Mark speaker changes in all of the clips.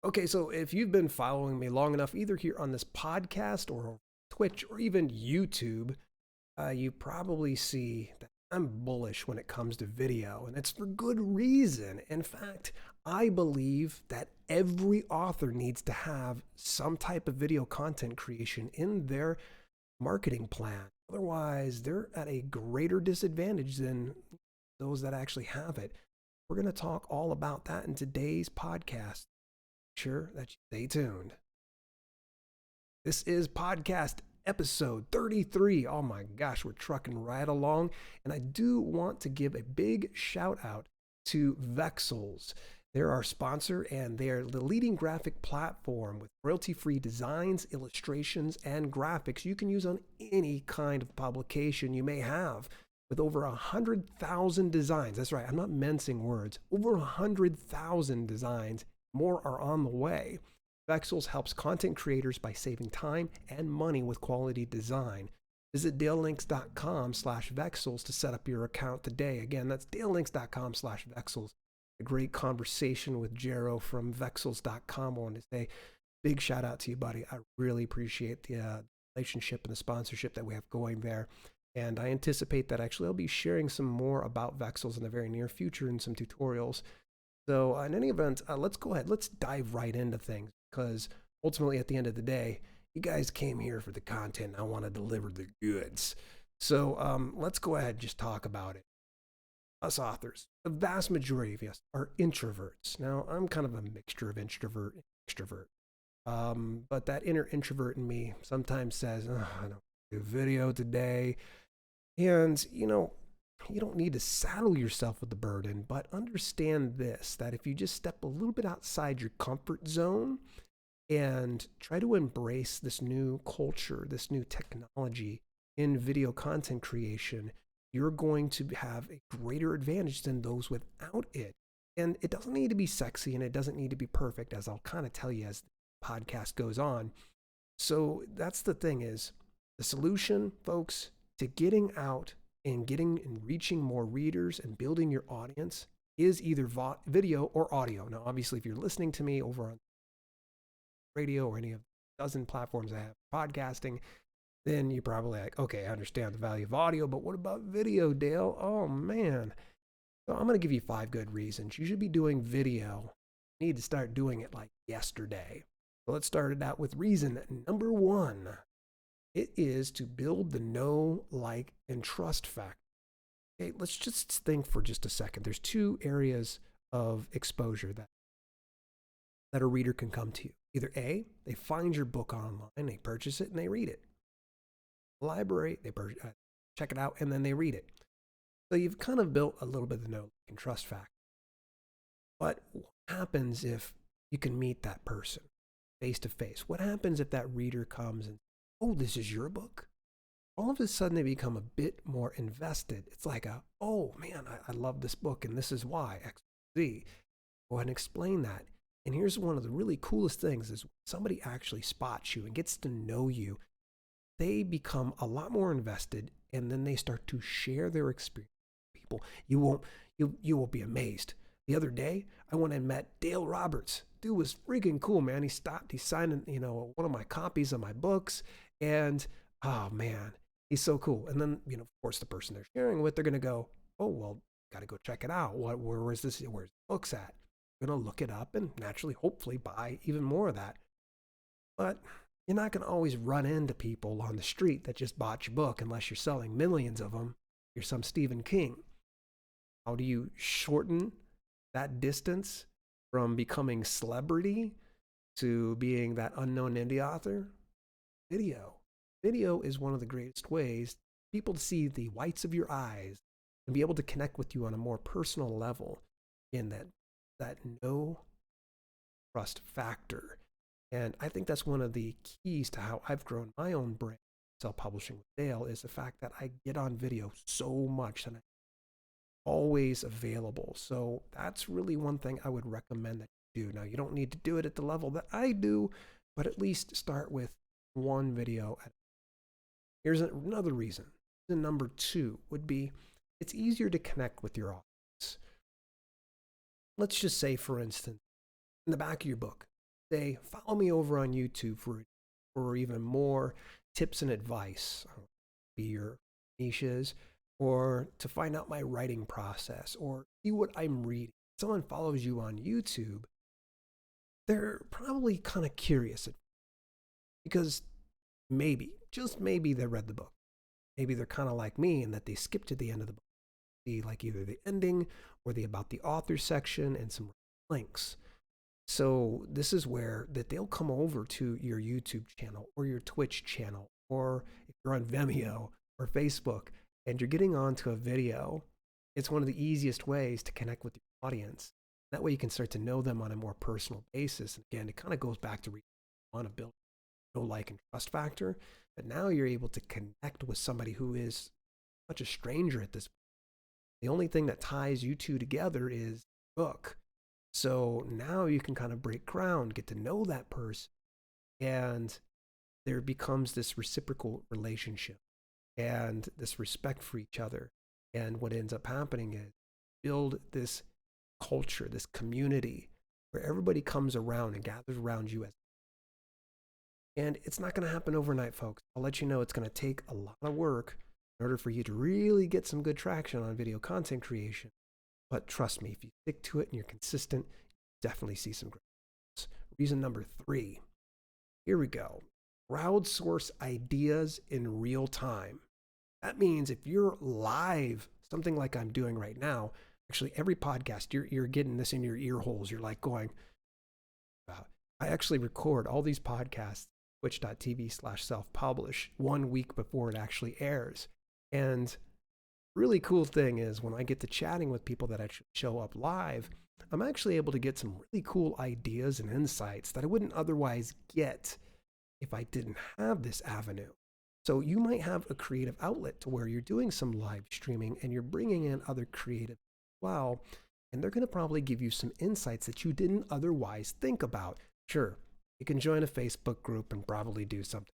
Speaker 1: Okay, so if you've been following me long enough, either here on this podcast or Twitch or even YouTube, you probably see that I'm bullish when it comes to video, and it's for good reason. In fact, I believe that every author needs to have some type of video content creation in their marketing plan. Otherwise, they're at a greater disadvantage than those that actually have it. We're going to talk all about that in today's podcast. Sure that you stay tuned. This is podcast episode 33. Oh my gosh, we're trucking right along. And I do want to give a big shout out to Vexels. They're our sponsor, and they're the leading graphic platform with royalty-free designs, illustrations, and graphics you can use on any kind of publication you may have. With over 100,000 designs. That's right, I'm not mincing words. Over 100,000 designs. More are on the way. Vexels helps content creators by saving time and money with quality design. Visit dalelinks.com/Vexels to set up your account today. Again, that's dalelinks.com/Vexels. A great conversation with Jero from Vexels.com. I want to say big shout out to you, buddy. I really appreciate the relationship and the sponsorship that we have going there. And I anticipate that actually I'll be sharing some more about Vexels in the very near future in some tutorials. So in any event, let's go ahead. Let's dive right into things, because ultimately at the end of the day, you guys came here for the content. I want to deliver the goods. So let's go ahead and just talk about it. Us authors, the vast majority of us are introverts. Now, I'm kind of a mixture of introvert and extrovert. But that inner introvert in me sometimes says, oh, I don't do video today. And, you don't need to saddle yourself with the burden, but understand this, that if you just step a little bit outside your comfort zone and try to embrace this new culture, this new technology in video content creation, you're going to have a greater advantage than those without it. And it doesn't need to be sexy, and it doesn't need to be perfect, as I'll kind of tell you as the podcast goes on. So that's the thing, is the solution, folks, to getting out and getting and reaching more readers and building your audience is either video or audio. Now, obviously, if you're listening to me over on radio or any of the dozen platforms I have podcasting, then you're probably like, okay, I understand the value of audio, but what about video, Dale? Oh, man. So I'm going to give you 5 good reasons. You should be doing video. You need to start doing it like yesterday. So let's start it out with reason number 1. It is to build the know, like, and trust factor. Okay, let's just think for just a second. There's 2 areas of exposure that a reader can come to you. Either A, they find your book online, they purchase it, and they read it. Library, they check it out, and then they read it. So you've kind of built a little bit of the know, like, and trust factor. But what happens if you can meet that person face to face? What happens if that reader comes and, oh, this is your book? All of a sudden they become a bit more invested. It's like, oh man, I love this book, and this is why, X, Z. Go ahead and explain that. And here's one of the really coolest things is when somebody actually spots you and gets to know you, they become a lot more invested, and then they start to share their experience with people. You will be amazed. The other day, I went and met Dale Roberts. Dude was freaking cool, man. He stopped, he signed, one of my copies of my books, and oh man, he's so cool. And then, of course, the person they're sharing with, they're going to go, oh, well, got to go check it out. Where's the books at? I'm going to look it up and naturally, hopefully buy even more of that. But you're not going to always run into people on the street that just bought your book unless you're selling millions of them. You're some Stephen King. How do you shorten that distance from becoming celebrity to being that unknown indie author? Video. Video is one of the greatest ways for people to see the whites of your eyes and be able to connect with you on a more personal level in that no trust factor. And I think that's one of the keys to how I've grown my own brand, self-publishing with Dale, is the fact that I get on video so much and I'm always available. So that's really one thing I would recommend that you do. Now, you don't need to do it at the level that I do, but at least start with one video. Here's another reason. The number 2 would be it's easier to connect with your audience. Let's just say, for instance, in the back of your book, say, follow me over on YouTube for even more tips and advice, be your niches, or to find out my writing process, or see what I'm reading. If someone follows you on YouTube, they're probably kind of curious because maybe, just maybe, they read the book. Maybe they're kind of like me in that they skip to the end of the book, see like either the ending or the about the author section and some links. So this is where that they'll come over to your YouTube channel or your Twitch channel, or if you're on Vimeo or Facebook and you're getting onto a video, it's one of the easiest ways to connect with your audience. That way you can start to know them on a more personal basis. And again, it kind of goes back to want to build no like and trust factor. But now you're able to connect with somebody who is such a stranger at this point. The only thing that ties you two together is book. So now you can kind of break ground, get to know that person, and there becomes this reciprocal relationship and this respect for each other. And what ends up happening is build this culture, this community where everybody comes around and gathers around you. And it's not going to happen overnight, folks. I'll let you know it's going to take a lot of work in order for you to really get some good traction on video content creation. But trust me, if you stick to it and you're consistent, you definitely see some growth. Reason number 3. Here we go. Crowdsource ideas in real time. That means if you're live, something like I'm doing right now, actually every podcast, you're getting this in your ear holes. You're like going, I actually record all these podcasts, twitch.tv/self-publish 1 week before it actually airs. And really cool thing is when I get to chatting with people that actually show up live, I'm actually able to get some really cool ideas and insights that I wouldn't otherwise get if I didn't have this avenue. So you might have a creative outlet to where you're doing some live streaming and you're bringing in other creative as well, and they're going to probably give you some insights that you didn't otherwise think about. Sure, you can join a Facebook group and probably do something.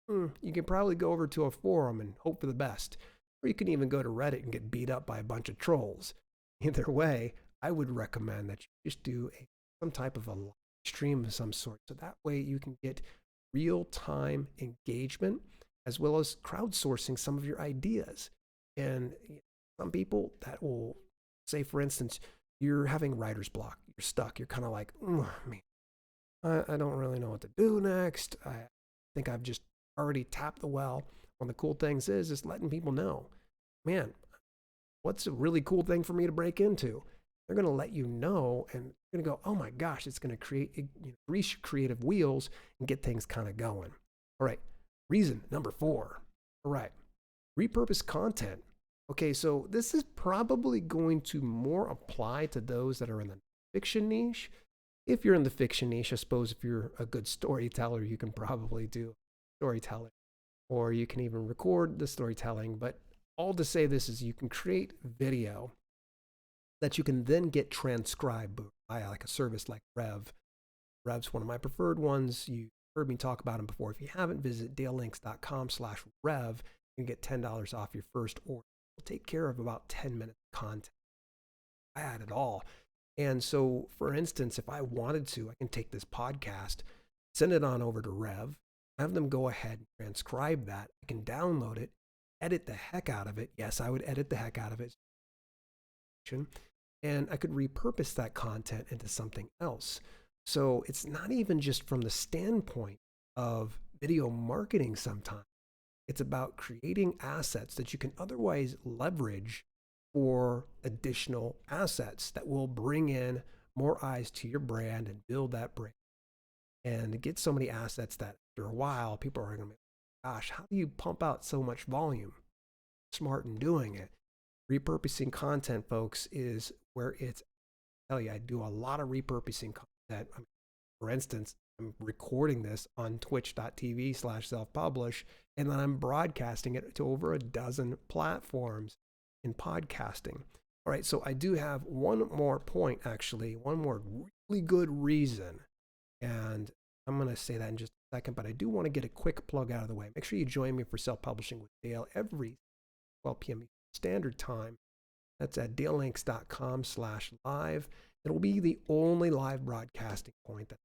Speaker 1: You can probably go over to a forum and hope for the best. Or you can even go to Reddit and get beat up by a bunch of trolls. Either way, I would recommend that you just do some type of a live stream of some sort. So that way you can get real-time engagement as well as crowdsourcing some of your ideas. And some people that will say, for instance, you're having writer's block. You're stuck. You're kind of like, I don't really know what to do next. I think I've just already tapped the well. One of the cool things is just letting people know, man, what's a really cool thing for me to break into? They're going to let you know, and you're going to go, oh my gosh, it's going to create, grease your creative wheels and get things kind of going. All right. Reason number 4. All right. Repurpose content. Okay. So this is probably going to more apply to those that are in the fiction niche. If you're in the fiction niche, I suppose if you're a good storyteller, you can probably do storytelling, or you can even record the storytelling. But all to say this is you can create video that you can then get transcribed by like a service like Rev. Rev's one of my preferred ones. You heard me talk about them before. If you haven't, visit dalelinks.com/rev and get $10 off your first order. We'll take care of about 10 minutes of content. I add it all. And so, for instance, if I wanted to, I can take this podcast, send it on over to Rev, have them go ahead and transcribe that. I can download it, edit the heck out of it. Yes, I would edit the heck out of it. And I could repurpose that content into something else. So it's not even just from the standpoint of video marketing sometimes. It's about creating assets that you can otherwise leverage for additional assets that will bring in more eyes to your brand and build that brand. And get so many assets that after a while, people are going to be, gosh, how do you pump out so much volume? Smart in doing it. Repurposing content, folks, is where it's, I tell you, I do a lot of repurposing content. For instance, I'm recording this on twitch.tv/self-publish, and then I'm broadcasting it to over a dozen platforms in podcasting. All right, so I do have one more point, actually, one more really good reason. And I'm going to say that in just a second, but I do want to get a quick plug out of the way. Make sure you join me for Self-Publishing with Dale every 12 p.m. Standard Time. That's at dalelinks.com/live. It'll be the only live broadcasting point that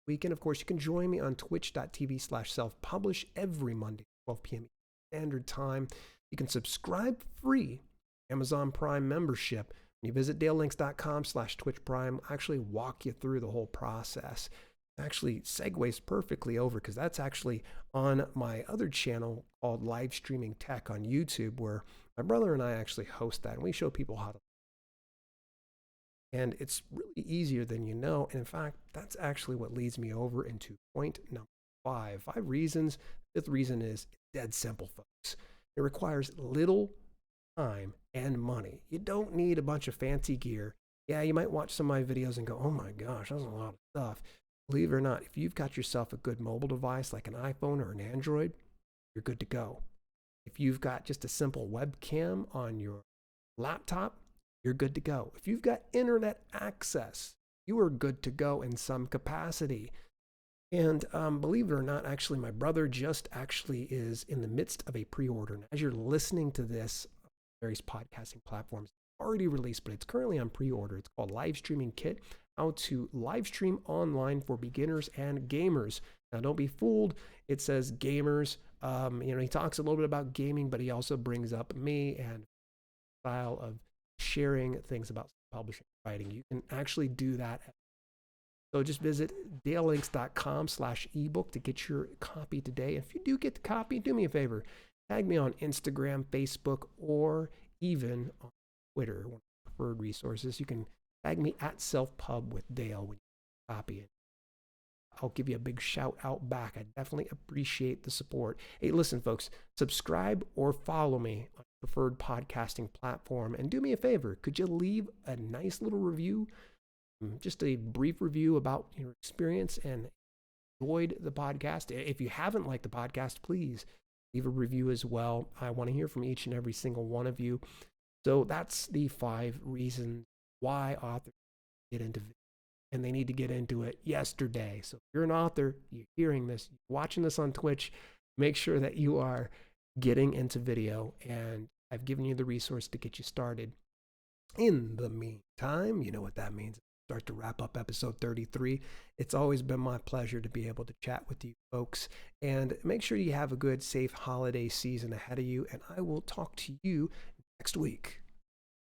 Speaker 1: weekend. Of course, you can join me on twitch.tv/self-publish every Monday, 12 p.m. Standard Time. You can subscribe free Amazon Prime membership. When you visit dalelinks.com/Twitch Prime, I'll actually walk you through the whole process. Actually segues perfectly over because that's actually on my other channel called Live Streaming Tech on YouTube, where my brother and I actually host that, and we show people how to. And it's really easier than you know. And in fact, that's actually what leads me over into point number 5. 5 reasons. The 5th reason is dead simple, folks. It requires little time and money. You don't need a bunch of fancy gear. Yeah, you might watch some of my videos and go, oh my gosh, that's a lot of stuff. Believe it or not, if you've got yourself a good mobile device like an iPhone or an Android, you're good to go. If you've got just a simple webcam on your laptop, you're good to go. If you've got internet access, you are good to go in some capacity. And believe it or not, actually, my brother just actually is in the midst of a pre-order. And as you're listening to this, various podcasting platforms already released, but it's currently on pre-order. It's called Live Streaming Kit, how to live stream online for beginners and gamers. Now, don't be fooled. It says gamers. He talks a little bit about gaming, but he also brings up me and style of sharing things about publishing and writing. You can actually do that. So just visit dalelinks.com/ebook to get your copy today. And if you do get the copy, do me a favor. Tag me on Instagram, Facebook, or even on Twitter, one of the preferred resources. You can tag me at selfpub with Dale when you copy it. I'll give you a big shout out back. I definitely appreciate the support. Hey, listen, folks, subscribe or follow me on your preferred podcasting platform. And do me a favor, could you leave a nice little review? Just a brief review about your experience and enjoyed the podcast. If you haven't liked the podcast, please leave a review as well. I want to hear from each and every single one of you. So that's the 5 reasons why authors get into video, and they need to get into it yesterday. So if you're an author, you're hearing this, you're watching this on Twitch, make sure that you are getting into video, and I've given you the resource to get you started. In the meantime, you know what that means. Start to wrap up episode 33. It's always been my pleasure to be able to chat with you folks, and make sure you have a good, safe holiday season ahead of you, and I will talk to you next week.